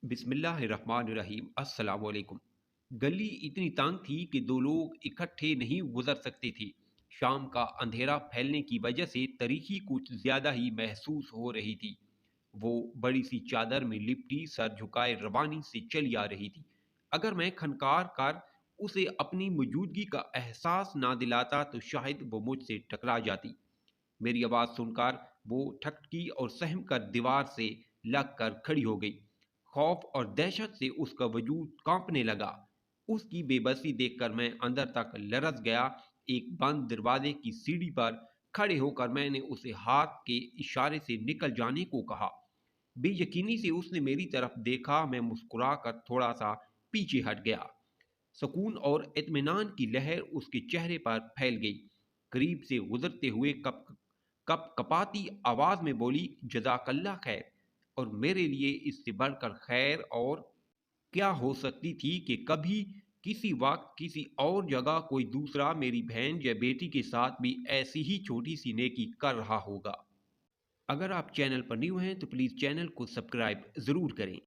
बिस्मिल्लाहिर्रहमानिर्रहीम अस्सलाम वालेकुम। गली इतनी तंग थी कि दो लोग इकट्ठे नहीं गुजर सकते थे। शाम का अंधेरा फैलने की वजह से तारीकी कुछ ज्यादा ही महसूस हो रही थी। वो बड़ी सी चादर में लिपटी सर झुकाए रवानी से चली आ रही थी। अगर मैं खनकार कर उसे अपनी मौजूदगी का एहसास ना दिलाता तो शायद वो मुझसे टकरा जाती। मेरी आवाज़ सुनकर वो ठटकी और सहम कर दीवार से लग कर खड़ी हो गई। खौफ और दहशत से उसका वजूद कांपने लगा। उसकी बेबसी देखकर मैं अंदर तक लरस गया। एक बंद दरवाजे की सीढ़ी पर खड़े होकर मैंने उसे हाथ के इशारे से निकल जाने को कहा। बेयकीनी से उसने मेरी तरफ देखा। मैं मुस्कुरा कर थोड़ा सा पीछे हट गया। सुकून और इत्मीनान की लहर उसके चेहरे पर फैल गई। करीब से गुजरते हुए कप कप कपाती आवाज में बोली, जज़ाकल्लाह खैर। और मेरे लिए इससे बढ़कर खैर और क्या हो सकती थी कि कभी किसी वक्त किसी और जगह कोई दूसरा मेरी बहन या बेटी के साथ भी ऐसी ही छोटी सी नेकी कर रहा होगा। अगर आप चैनल पर न्यू हैं तो प्लीज़ चैनल को सब्सक्राइब ज़रूर करें।